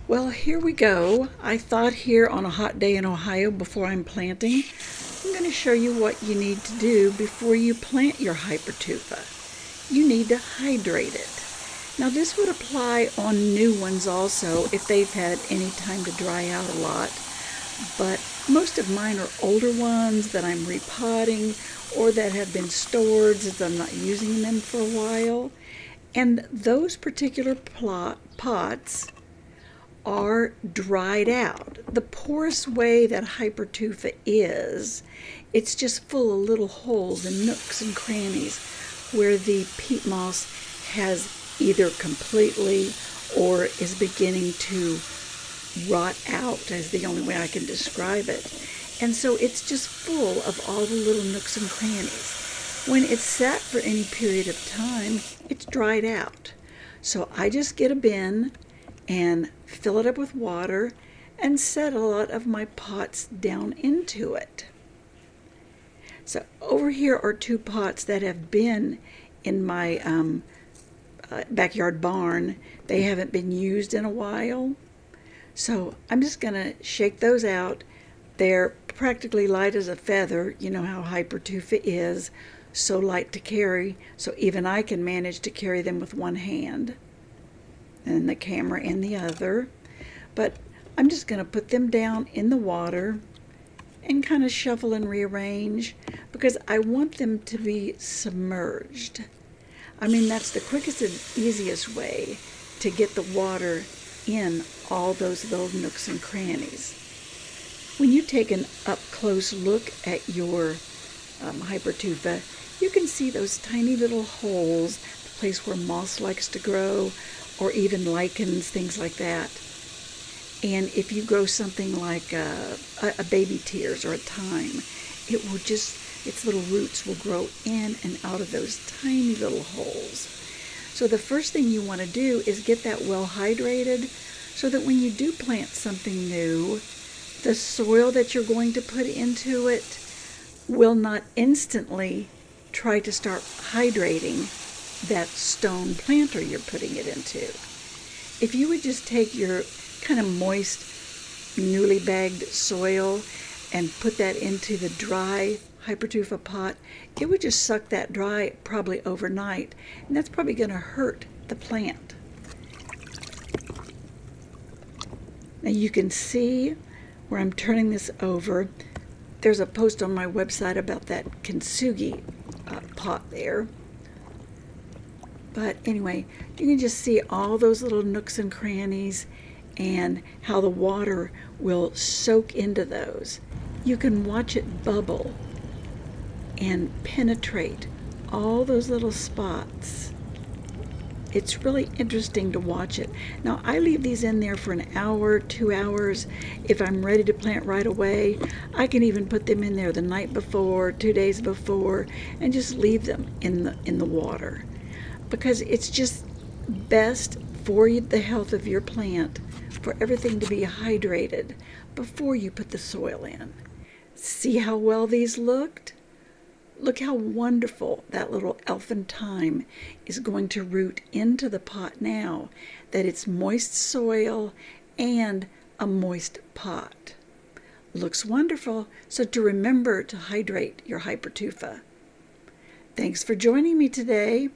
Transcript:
Well, here we go. I thought here on a hot day in Ohio before I'm planting, I'm going to show you what you need to do before you plant your Hypertufa. You need to hydrate it. Now this would apply on new ones also if they've had any time to dry out a lot, but most of mine are older ones that I'm repotting or that have been stored since I'm not using them for a while. And those particular pots are dried out. The porous way that Hypertufa is, it's just full of little holes and nooks and crannies where the peat moss has either completely or is beginning to rot out, is the only way I can describe it. And so it's just full of all the little nooks and crannies. When it's sat for any period of time, it's dried out. So I just get a bin and fill it up with water and set a lot of my pots down into it. So over here are two pots that have been in my backyard barn. They haven't been used in a while. So I'm just going to shake those out. They're practically light as a feather. You know how Hypertufa is, so light to carry. So even I can manage to carry them with one hand and the camera in the other. But I'm just going to put them down in the water and kind of shuffle and rearrange because I want them to be submerged. I mean, that's the quickest and easiest way to get the water in all those little nooks and crannies. When you take an up-close look at your Hypertufa, you can see those tiny little holes, the place where moss likes to grow, or even lichens, things like that. And if you grow something like a baby tears or a thyme, it will just, its little roots will grow in and out of those tiny little holes. So the first thing you want to do is get that well hydrated so that when you do plant something new, the soil that you're going to put into it will not instantly try to start hydrating that stone planter you're putting it into. If you would just take your kind of moist, newly bagged soil and put that into the dry Hypertufa pot, it would just suck that dry probably overnight, and that's probably going to hurt the plant. Now you can see where I'm turning this over. There's a post on my website about that kintsugi pot there. But anyway, you can just see all those little nooks and crannies and how the water will soak into those. You can watch it bubble and penetrate all those little spots. It's really interesting to watch it. Now I leave these in there for an hour, 2 hours. If I'm ready to plant right away, I can even put them in there the night before, 2 days before, and just leave them in the water. Because it's just best for the health of your plant for everything to be hydrated before you put the soil in. See how well these looked? Look how wonderful that little elfin thyme is going to root into the pot now that it's moist soil and a moist pot. Looks wonderful, so to remember to hydrate your Hypertufa. Thanks for joining me today.